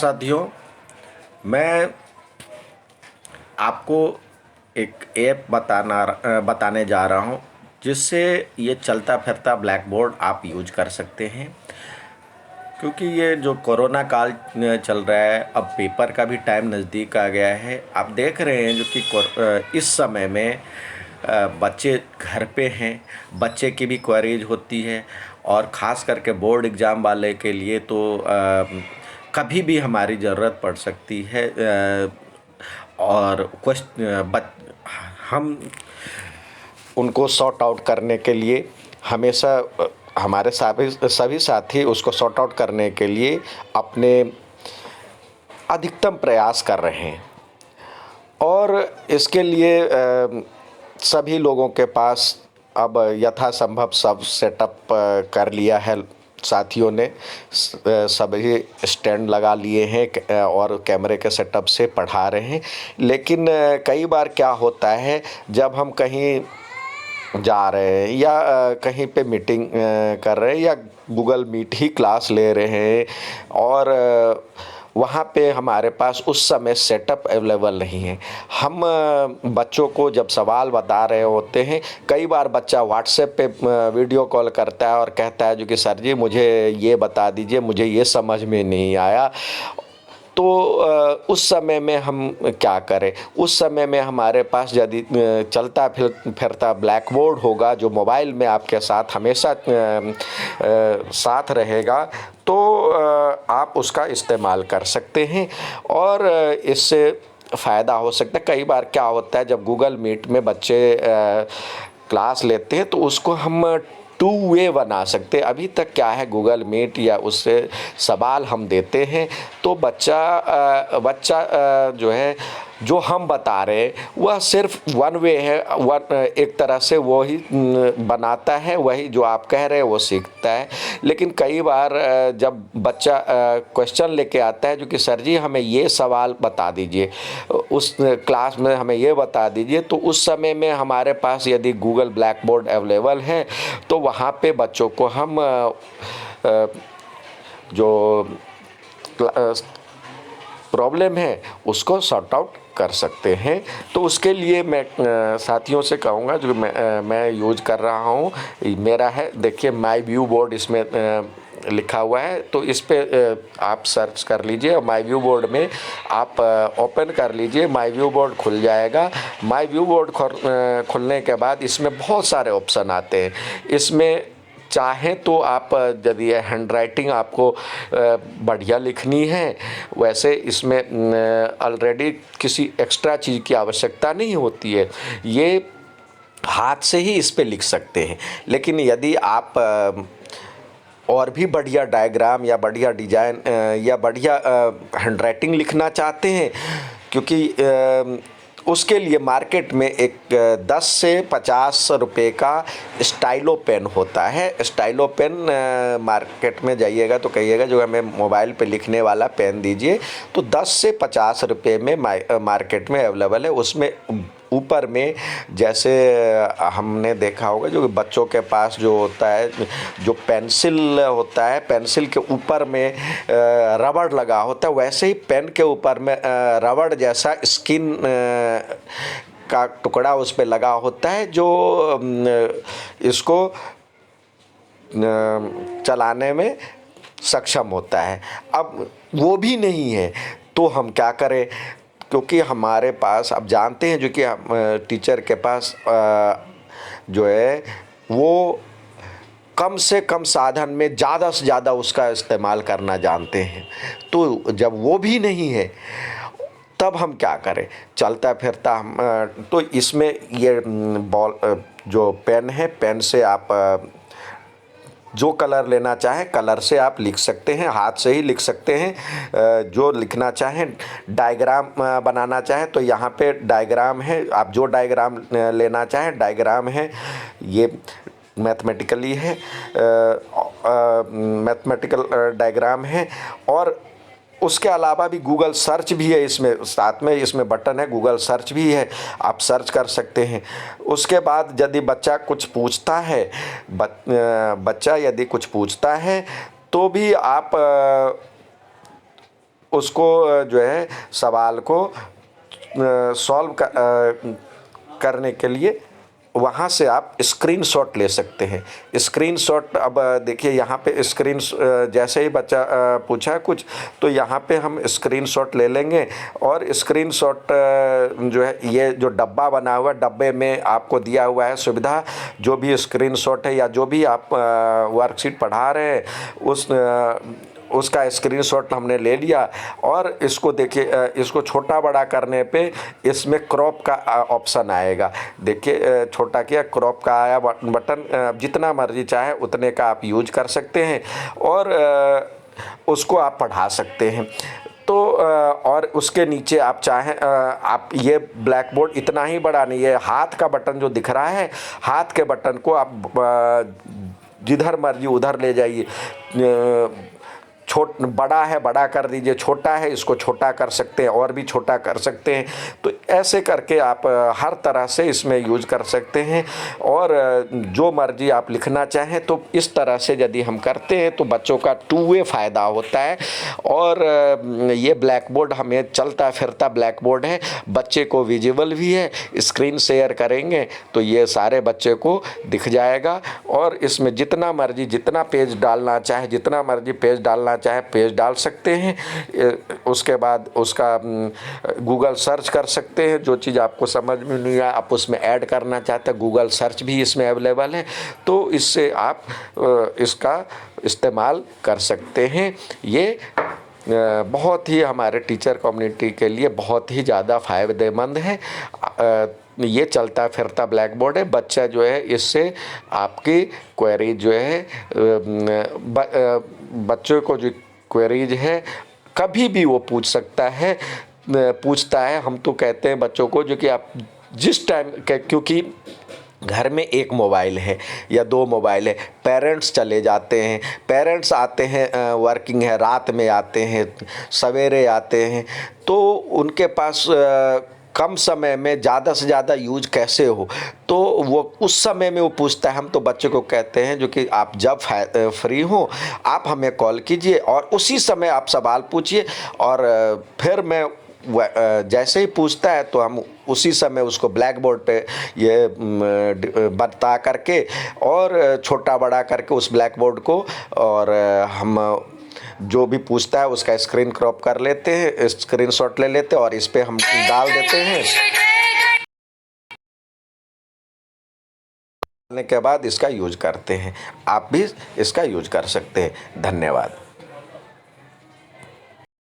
साथियों, मैं आपको एक ऐप बताने जा रहा हूं जिससे ये चलता फिरता ब्लैक बोर्ड आप यूज कर सकते हैं। क्योंकि ये जो कोरोना काल चल रहा है, अब पेपर का भी टाइम नज़दीक आ गया है। आप देख रहे हैं जो कि इस समय में बच्चे घर पे हैं, बच्चे की भी क्वेरीज होती है और ख़ास करके बोर्ड एग्ज़ाम वाले के लिए तो कभी भी हमारी ज़रूरत पड़ सकती है। और हम उनको सॉर्ट आउट करने के लिए हमेशा हमारे सभी साथी उसको सॉर्ट आउट करने के लिए अपने अधिकतम प्रयास कर रहे हैं। और इसके लिए सभी लोगों के पास अब यथासंभव सब सेटअप कर लिया है। साथियों ने सभी स्टैंड लगा लिए हैं और कैमरे के सेटअप से पढ़ा रहे हैं। लेकिन कई बार क्या होता है, जब हम कहीं जा रहे हैं या कहीं पे मीटिंग कर रहे हैं या गूगल मीट ही क्लास ले रहे हैं और वहाँ पे हमारे पास उस समय सेटअप अवेलेबल नहीं है। हम बच्चों को जब सवाल बता रहे होते हैं, कई बार बच्चा व्हाट्सएप पे वीडियो कॉल करता है और कहता है जो कि सर जी मुझे ये बता दीजिए, मुझे ये समझ में नहीं आया। तो उस समय में हम क्या करें? उस समय में हमारे पास यदि चलता फिरता ब्लैक बोर्ड होगा जो मोबाइल में आपके साथ हमेशा साथ रहेगा, तो आप उसका इस्तेमाल कर सकते हैं और इससे फ़ायदा हो सकता है। कई बार क्या होता है, जब गूगल मीट में बच्चे क्लास लेते हैं तो उसको हम टू वे बना सकते हैं। अभी तक क्या है, गूगल मीट या उससे सवाल हम देते हैं तो बच्चा जो है जो हम बता रहे हैं वह सिर्फ वन वे है, एक तरह से वो ही बनाता है, वही जो आप कह रहे हैं वो सीखता है। लेकिन कई बार जब बच्चा क्वेश्चन लेके आता है जो कि सर जी हमें ये सवाल बता दीजिए, उस क्लास में हमें ये बता दीजिए, तो उस समय में हमारे पास यदि गूगल ब्लैक बोर्ड अवेलेबल है तो वहाँ पे बच्चों को हम जो प्रॉब्लम है उसको सॉर्ट आउट कर सकते हैं। तो उसके लिए मैं साथियों से कहूँगा, जो मैं यूज कर रहा हूँ, मेरा है, देखिए माई व्यू बोर्ड इसमें लिखा हुआ है, तो इस पे आप सर्च कर लीजिए। माई व्यू बोर्ड में आप ओपन कर लीजिए, माई व्यू बोर्ड खुल जाएगा। माई व्यू बोर्ड खुलने के बाद इसमें बहुत सारे ऑप्शन आते हैं। इसमें चाहें तो आप, यदि हैंड राइटिंग आपको बढ़िया लिखनी है, वैसे इसमें ऑलरेडी किसी एक्स्ट्रा चीज़ की आवश्यकता नहीं होती है, ये हाथ से ही इस पे लिख सकते हैं। लेकिन यदि आप और भी बढ़िया डायग्राम या बढ़िया डिजाइन या बढ़िया हैंड राइटिंग लिखना चाहते हैं, क्योंकि उसके लिए मार्केट में एक 10 से 50 रुपए का स्टाइलो पेन होता है। स्टाइलो पेन मार्केट में जाइएगा तो कहिएगा जो हमें मोबाइल पे लिखने वाला पेन दीजिए, तो 10 से 50 रुपए में मार्केट में अवेलेबल है। उसमें ऊपर में, जैसे हमने देखा होगा जो बच्चों के पास जो होता है, जो पेंसिल होता है, पेंसिल के ऊपर में रबड़ लगा होता है, वैसे ही पेन के ऊपर में रबड़ जैसा स्किन का टुकड़ा उस पे लगा होता है, जो इसको चलाने में सक्षम होता है। अब वो भी नहीं है तो हम क्या करें? क्योंकि हमारे पास, आप जानते हैं जो कि टीचर के पास जो है वो कम से कम साधन में ज़्यादा से ज़्यादा उसका इस्तेमाल करना जानते हैं। तो जब वो भी नहीं है तब हम क्या करें? चलता फिरता हम तो इसमें ये बॉल जो पेन है, पेन से आप जो कलर लेना चाहें कलर से आप लिख सकते हैं, हाथ से ही लिख सकते हैं। जो लिखना चाहें, डायग्राम बनाना चाहें तो यहाँ पे डायग्राम है, आप जो डायग्राम लेना चाहें डायग्राम है। ये मैथमेटिकली है, मैथमेटिकल डायग्राम है। और उसके अलावा भी गूगल सर्च भी है इसमें, साथ में इसमें बटन है गूगल सर्च भी है, आप सर्च कर सकते हैं। उसके बाद यदि बच्चा कुछ पूछता है, बच्चा यदि कुछ पूछता है तो भी आप उसको जो है सवाल को सॉल्व करने के लिए वहाँ से आप स्क्रीनशॉट ले सकते हैं। स्क्रीनशॉट, अब देखिए यहाँ पे स्क्रीन, जैसे ही बच्चा पूछा कुछ तो यहाँ पे हम स्क्रीनशॉट ले लेंगे और स्क्रीनशॉट जो है ये जो डब्बा बना हुआ है, डब्बे में आपको दिया हुआ है सुविधा, जो भी स्क्रीनशॉट है या जो भी आप वर्कशीट पढ़ा रहे हैं उसका स्क्रीनशॉट हमने ले लिया और इसको देखिए, इसको छोटा बड़ा करने पे इसमें क्रॉप का ऑप्शन आएगा। देखिए छोटा किया, क्रॉप का आया बटन, जितना मर्जी चाहे उतने का आप यूज कर सकते हैं और उसको आप पढ़ा सकते हैं। तो और उसके नीचे आप चाहें, आप ये ब्लैक बोर्ड इतना ही बड़ा नहीं है, हाथ का बटन जो दिख रहा है, हाथ के बटन को आप जिधर मर्जी उधर ले जाइए। बड़ा है बड़ा कर दीजिए, छोटा है इसको छोटा कर सकते हैं और भी छोटा कर सकते हैं। तो ऐसे करके आप हर तरह से इसमें यूज कर सकते हैं और जो मर्जी आप लिखना चाहें तो इस तरह से यदि हम करते हैं तो बच्चों का टू वे फ़ायदा होता है। और ये ब्लैक बोर्ड हमें चलता फिरता ब्लैक बोर्ड है, बच्चे को विजिबल भी है। स्क्रीन शेयर करेंगे तो ये सारे बच्चे को दिख जाएगा और इसमें जितना मर्जी जितना पेज डालना चाहे, जितना मर्जी पेज डालना चाहे पेज डाल सकते हैं। उसके बाद उसका गूगल सर्च कर सकते हैं, जो चीज़ आपको समझ में नहीं आया आप उसमें ऐड करना चाहते हैं, गूगल सर्च भी इसमें अवेलेबल है, तो इससे आप इसका इस्तेमाल कर सकते हैं। ये बहुत ही हमारे टीचर कम्युनिटी के लिए बहुत ही ज़्यादा फ़ायदेमंद है। ये चलता फिरता ब्लैक बोर्ड है, बच्चा जो है इससे आपकी क्वेरी जो है बच्चों को जो क्वेरीज है कभी भी वो पूछ सकता है, पूछता है। हम तो कहते हैं बच्चों को जो कि आप जिस टाइम, क्योंकि घर में एक मोबाइल है या दो मोबाइल है, पेरेंट्स चले जाते हैं, पेरेंट्स आते हैं, वर्किंग है, रात में आते हैं, सवेरे आते हैं, तो उनके पास कम समय में ज़्यादा से ज़्यादा यूज कैसे हो, तो वो उस समय में वो पूछता है। हम तो बच्चे को कहते हैं जो कि आप जब फ्री हो आप हमें कॉल कीजिए और उसी समय आप सवाल पूछिए और फिर मैं जैसे ही पूछता है तो हम उसी समय उसको ब्लैक बोर्ड पे ये बता करके और छोटा बड़ा करके उस ब्लैक बोर्ड को, और हम जो भी पूछता है उसका स्क्रीन क्रॉप कर लेते हैं, स्क्रीनशॉट ले लेते हैं और इस पे हम डाल देते हैं। डालने के बाद इसका यूज करते हैं। आप भी इसका यूज कर सकते हैं। धन्यवाद।